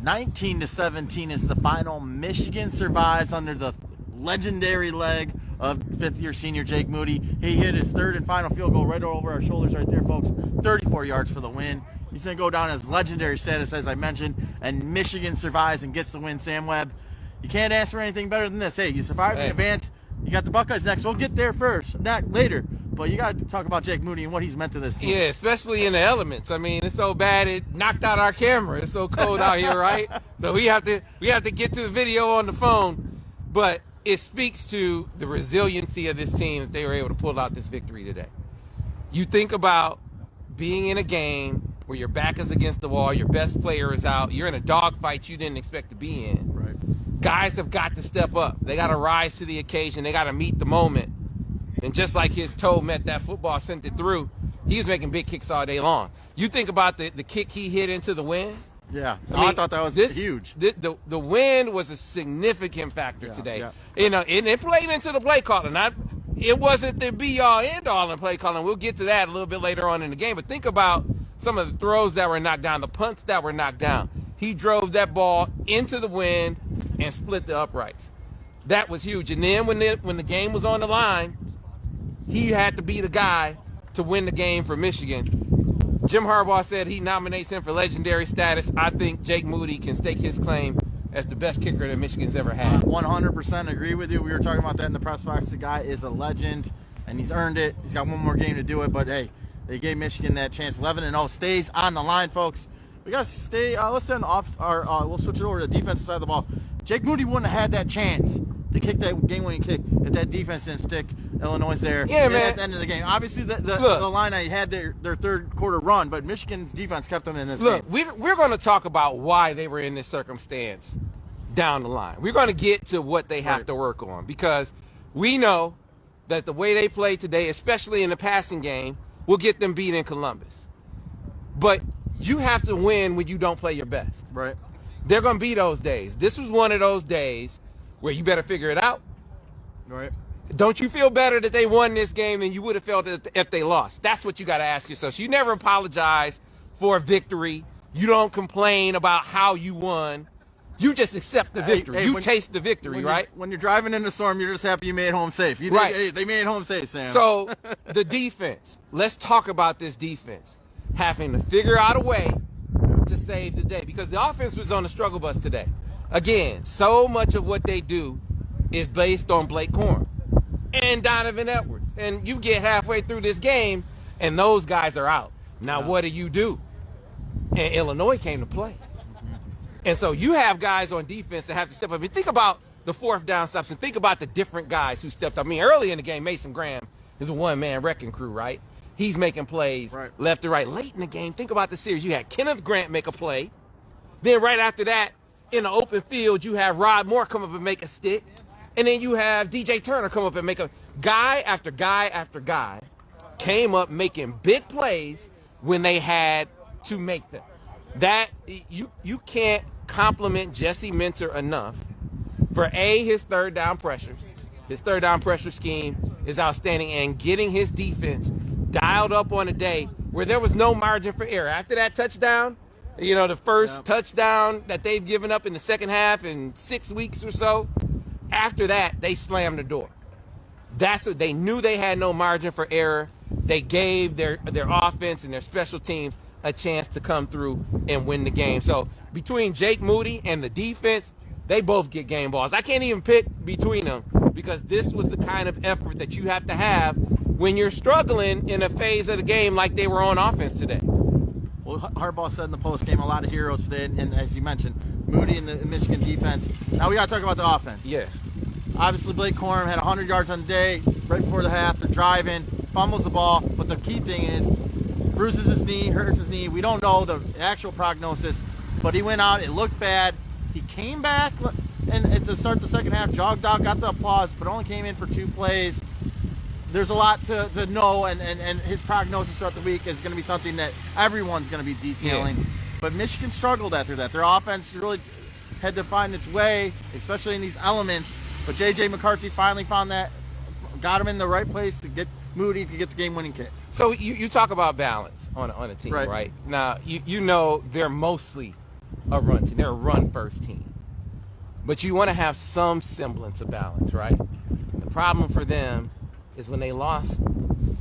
19-17 is the final. Michigan survives under the legendary leg of fifth-year senior Jake Moody. He hit his third and final field goal right over our shoulders right there, folks. 34 yards for the win. He's going to go down as legendary status, as I mentioned, and Michigan survives and gets the win. Sam Webb, you can't ask for anything better than this. Hey, you survived in advance. You got the Buckeyes next. We'll get there first, not later. But you got to talk about Jake Moody and what he's meant to this team. Yeah, especially in the elements. I mean, it's so bad it knocked out our camera. It's so cold out here, right? So we have to get to the video on the phone. But it speaks to the resiliency of this team that they were able to pull out this victory today. You think about being in a game where your back is against the wall, your best player is out, you're in a dogfight you didn't expect to be in. Right. Guys have got to step up. They got to rise to the occasion. They got to meet the moment. And just like his toe met that football, sent it through, he was making big kicks all day long. You think about the kick he hit into the wind. Yeah, I thought that was huge. The wind was a significant factor today. Yeah. You know, and it played into the play calling. It wasn't the be-all, end-all in play calling. We'll get to that a little bit later on in the game. But think about some of the throws that were knocked down, the punts that were knocked down. He drove that ball into the wind and split the uprights. That was huge. And then when the game was on the line, he had to be the guy to win the game for Michigan. Jim Harbaugh said he nominates him for legendary status. I think Jake Moody can stake his claim as the best kicker that Michigan's ever had. 100% agree with you. We were talking about that in the press box. The guy is a legend, and he's earned it. He's got one more game to do it, but hey, they gave Michigan that chance. 11-0 stays on the line, folks. We got to stay. Let's send off we'll switch it over to the defensive side of the ball. Jake Moody wouldn't have had that chance to kick that game-winning kick if that defense didn't stick Illinois there. Yeah, man. At the end of the game. Obviously, the Illini had their third quarter run, but Michigan's defense kept them in this game. Look, we're going to talk about why they were in this circumstance down the line. We're going to get to what they have to work on, because we know that the way they play today, especially in the passing game, will get them beat in Columbus. But you have to win when you don't play your best. Right. They're going to be those days. This was one of those days where you better figure it out. Right. Don't you feel better that they won this game than you would have felt if they lost? That's what you got to ask yourself. So you never apologize for a victory. You don't complain about how you won. You just accept the victory. You taste the victory, right? When you're driving in the storm, you're just happy you made it home safe. Right. They made it home safe, Sam. So the defense. Let's talk about this defense. Having to figure out a way to save the day, because the offense was on the struggle bus today. Again, so much of what they do is based on Blake Corum and Donovan Edwards. And you get halfway through this game, and those guys are out. Now, what do? And Illinois came to play. And so you have guys on defense that have to step up. I mean, think about the fourth down stops and think about the different guys who stepped up. I mean, early in the game, Mason Graham is a one-man wrecking crew, right? He's making plays left and right. Late in the game, think about the series. You had Kenneth Grant make a play. Then right after that, in the open field, you have Rod Moore come up and make a stick. And then you have DJ Turner come up and make a guy after guy after guy came up making big plays when they had to make them. That you can't compliment Jesse Minter enough for his third down pressures. His third down pressure scheme is outstanding, and getting his defense dialed up on a day where there was no margin for error. After that touchdown, you know, the first touchdown that they've given up in the second half in 6 weeks or so, after that, they slammed the door. That's what they knew. They had no margin for error. They gave their offense and their special teams a chance to come through and win the game. So between Jake Moody and the defense, they both get game balls. I can't even pick between them, because this was the kind of effort that you have to have when you're struggling in a phase of the game like they were on offense today. Well, Harbaugh said in the post game, a lot of heroes today, and as you mentioned, Moody and the Michigan defense. Now we got to talk about the offense. Yeah. Obviously, Blake Corum had 100 yards on the day right before the half. They're driving, fumbles the ball, but the key thing is bruises his knee, hurts his knee. We don't know the actual prognosis, but he went out. It looked bad. He came back, and at the start of the second half, jogged out, got the applause, but only came in for 2 plays. There's a lot to know, and his prognosis throughout the week is going to be something that everyone's going to be detailing. Yeah. But Michigan struggled after that. Their offense really had to find its way, especially in these elements. But J.J. McCarthy finally found that, got him in the right place to get Moody to get the game-winning kick. So you talk about balance on a team, right? Now, you know they're mostly a run team. They're a run-first team. But you want to have some semblance of balance, right? The problem for them is when they lost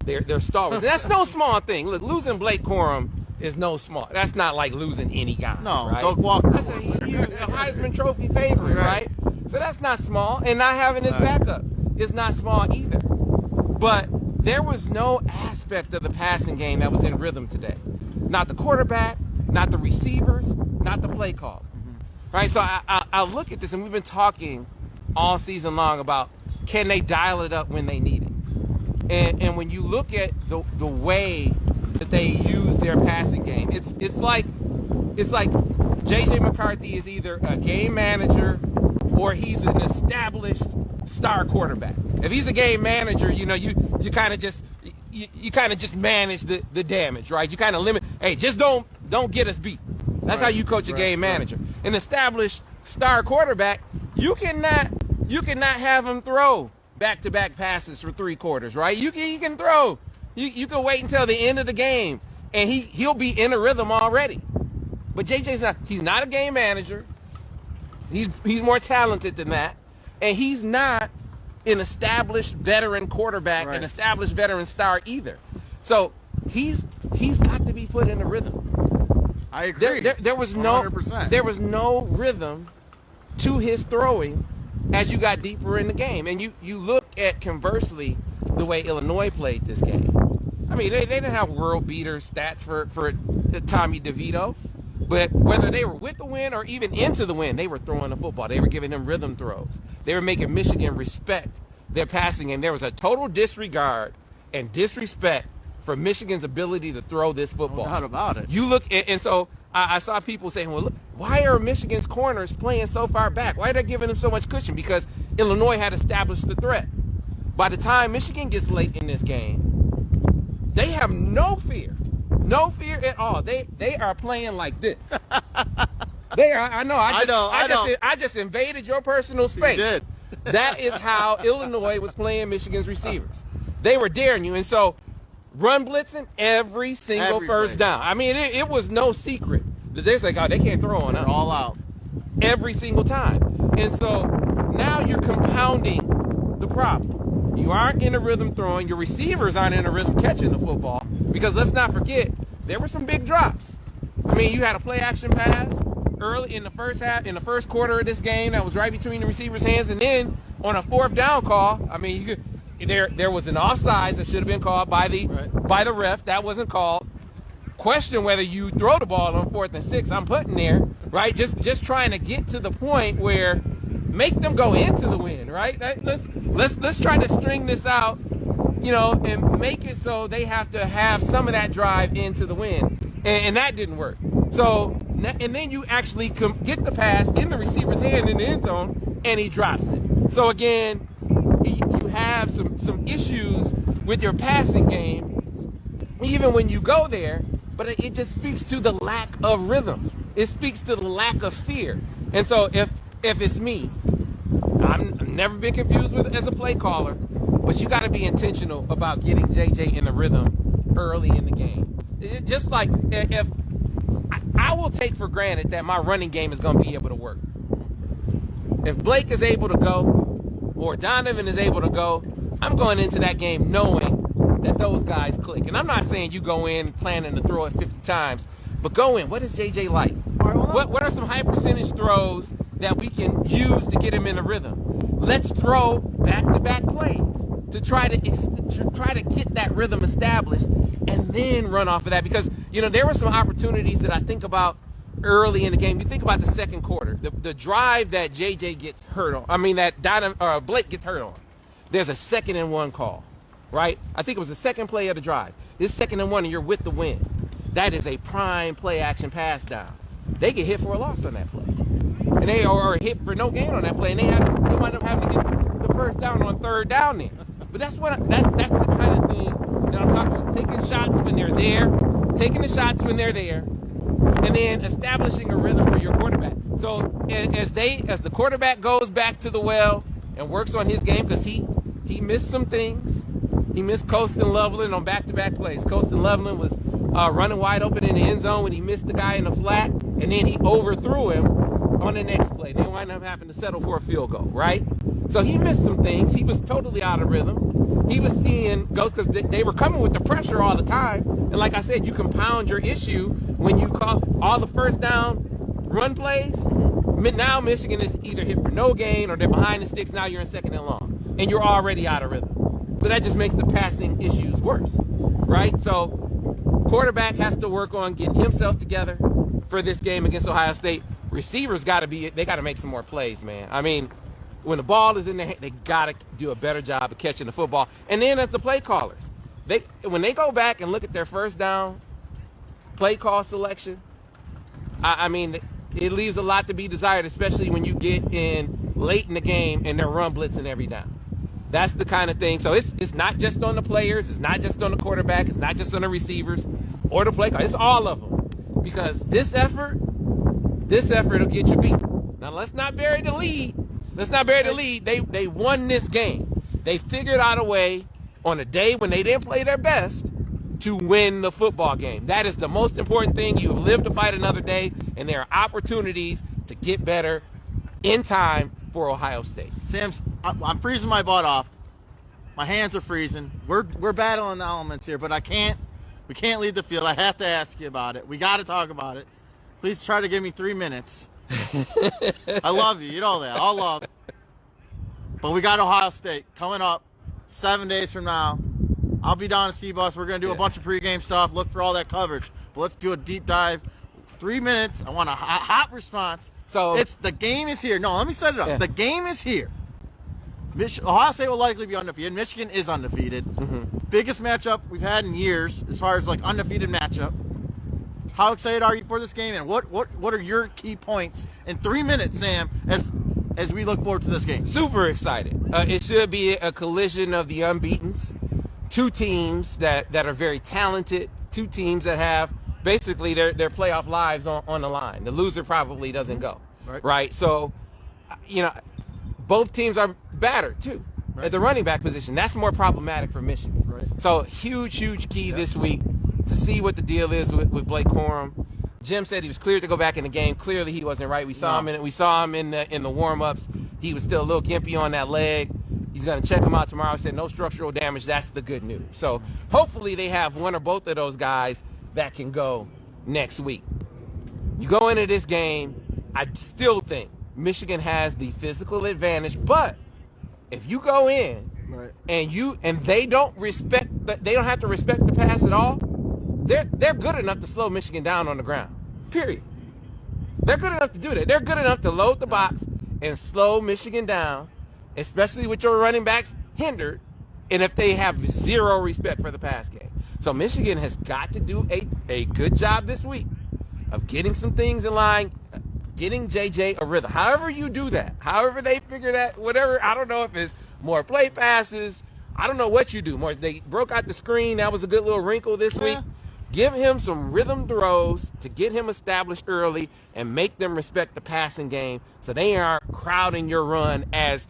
their stalwarts. And that's no small thing. Look, losing Blake Corum is no small. That's not like losing any guy. No, right? Doug Walker. That's a Heisman Trophy favorite, right? So that's not small. And not having his backup is not small either. But there was no aspect of the passing game that was in rhythm today. Not the quarterback, not the receivers, not the play call. Right? So I look at this, and we've been talking all season long about can they dial it up when they need it. And when you look at the way that they use their passing game, it's like J.J. McCarthy is either a game manager or he's an established star quarterback. If he's a game manager, you kind of just manage the damage, right? You kind of limit. Hey, just don't get us beat. That's how you coach a game manager. An established star quarterback, you cannot have him throw back-to-back passes for 3 quarters, right? He can throw. You can wait until the end of the game, and he'll be in a rhythm already. But JJ's not. He's not a game manager. He's more talented than that, and he's not an established veteran quarterback, an established veteran star either. So he's got to be put in a rhythm. I agree. There was 100%. There was no rhythm to his throwing as you got deeper in the game. And you look at, conversely, the way Illinois played this game. I mean, they didn't have world beater stats for Tommy DeVito, but whether they were with the win or even into the win, they were throwing the football. They were giving them rhythm throws. They were making Michigan respect their passing game. There was a total disregard and disrespect for Michigan's ability to throw this football. No doubt about it. You look, and so I saw people saying, well, look, why are Michigan's corners playing so far back? Why are they giving them so much cushion? Because Illinois had established the threat. By the time Michigan gets late in this game, they have no fear at all. They are playing like this. They are. I know. I just invaded your personal space. You did. That is how Illinois was playing Michigan's receivers. They were daring you, and so run blitzing every single first down. I mean, it was no secret that they're like, oh, they can't throw on us. They're all out every single time. And so now you're compounding the problem. You aren't in a rhythm throwing. Your receivers aren't in a rhythm catching the football, because let's not forget, there were some big drops. I mean, you had a play action pass early in the first quarter of this game that was right between the receiver's hands, and then on a 4th down call, I mean, there was an offsides that should have been called by the ref. That wasn't called. Question whether you throw the ball on 4th and 6. I'm putting there, right? Just trying to get to the point where make them go into the win, right? Let's try to string this out, and make it so they have to have some of that drive into the win, and that didn't work. So, and then you actually get the pass in the receiver's hand in the end zone, and he drops it. So again, you have some issues with your passing game, even when you go there, but it just speaks to the lack of rhythm. It speaks to the lack of fear. And so if it's me, I've never been confused with as a play caller, but you got to be intentional about getting JJ in the rhythm early in the game. Just like if I will take for granted that my running game is going to be able to work. If Blake is able to go, or Donovan is able to go, I'm going into that game knowing that those guys click. And I'm not saying you go in planning to throw it 50 times, but go in. What is JJ like? What are some high percentage throws that we can use to get him in a rhythm? Let's throw back-to-back plays to try to get that rhythm established, and then run off of that. Because there were some opportunities that I think about early in the game. You think about the second quarter, the drive that JJ gets hurt on. I mean that Blake gets hurt on. There's a 2nd and 1 call, right? I think it was the second play of the drive. This 2nd and 1, and you're with the win. That is a prime play action pass down. They get hit for a loss on that play, and they are hit for no gain on that play, and they wind up having to get the first down on 3rd down there. But that's the kind of thing that I'm talking about. Taking shots when they're there, taking the shots when they're there, and then establishing a rhythm for your quarterback. So as the quarterback goes back to the well and works on his game, because he missed some things. He missed Colston Loveland on back-to-back plays. Colston Loveland was running wide open in the end zone when he missed the guy in the flat, and then he overthrew him on the next play. They wind up having to settle for a field goal, right? So he missed some things. He was totally out of rhythm. He was seeing ghosts because they were coming with the pressure all the time. And like I said, you compound your issue when you call all the first down run plays. Now Michigan is either hit for no gain or they're behind the sticks. Now you're in second and long, and you're already out of rhythm. So that just makes the passing issues worse, right? So quarterback has to work on getting himself together for this game against Ohio State. Receivers got to make some more plays, man. I mean, when the ball is in their hand, they got to do a better job of catching the football. And then as the play callers, when they go back and look at their first down play call selection, I mean, it leaves a lot to be desired, especially when you get in late in the game and they're run blitzing every down. That's the kind of thing. So it's not just on the players. It's not just on the quarterback. It's not just on the receivers or the play call. It's all of them. Because this effort will get you beat. Now, let's not bury the lead. They won this game. They figured out a way on a day when they didn't play their best to win the football game. That is the most important thing. You have lived to fight another day, and there are opportunities to get better in time for Ohio State. Sam's, I'm freezing my butt off. My hands are freezing. We're battling the elements here, but we can't leave the field. I have to ask you about it. We got to talk about it. Please try to give me 3 minutes. I love you. You know that. All love. But we got Ohio State coming up 7 days from now. I'll be down at C-Bus. We're going to do a bunch of pregame stuff. Look for all that coverage. But let's do a deep dive. 3 minutes. I want a hot response. So it's the game is here. No, let me set it up. Yeah. The game is here. Ohio State will likely be undefeated. Michigan is undefeated. Mm-hmm. Biggest matchup we've had in years as far as like undefeated matchup. How excited are you for this game, and what are your key points in 3 minutes, Sam, as we look forward to this game? Super excited. It should be a collision of the unbeatens. Two teams that are very talented. Two teams that have basically their playoff lives on the line. The loser probably doesn't go. Right? So, both teams are battered, too, at the running back position. That's more problematic for Michigan. Right. So, huge key this week to see what the deal is with Blake Corum. Jim said he was cleared to go back in the game. Clearly, he wasn't right. We saw him in the warm-ups. He was still a little gimpy on that leg. He's going to check him out tomorrow. He said no structural damage. That's the good news. So hopefully they have one or both of those guys that can go next week. You go into this game, I still think Michigan has the physical advantage, but if you go in and they don't have to respect the pass at all, they're good enough to slow Michigan down on the ground. Period. They're good enough to do that. They're good enough to load the box and slow Michigan down, especially with your running backs hindered, and if they have zero respect for the pass game. So Michigan has got to do a good job this week of getting some things in line, getting JJ a rhythm. However you do that, however they figure that, whatever, I don't know if it's more play passes, I don't know what you do. More, they broke out the screen. That was a good little wrinkle this week. Give him some rhythm throws to get him established early and make them respect the passing game so they aren't crowding your run as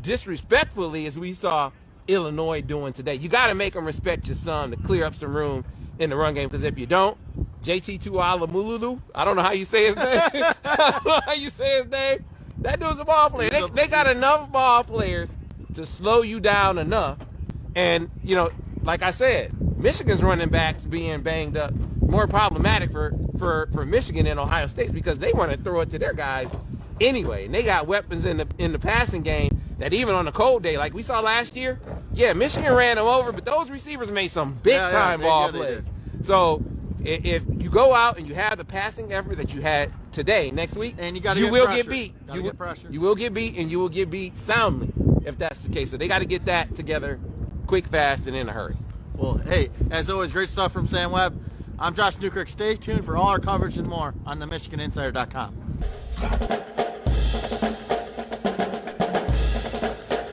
disrespectfully as we saw Illinois doing today. You got to make them respect your son to clear up some room in the run game, because if you don't, JT Tuialamululu, I don't know how you say his name. That dude's a ball player. They got enough ball players to slow you down enough. And, like I said, Michigan's running backs being banged up more problematic for Michigan and Ohio State, because they want to throw it to their guys anyway. And they got weapons in the passing game that even on a cold day, like we saw last year, Michigan ran them over, but those receivers made some big-time ball plays. So if you go out and you have the passing effort that you had today, next week, and you will get beat. You will get beat, and you will get beat soundly if that's the case. So they got to get that together quick, fast, and in a hurry. Well, hey, as always, great stuff from Sam Webb. I'm Josh Newkirk. Stay tuned for all our coverage and more on the MichiganInsider.com.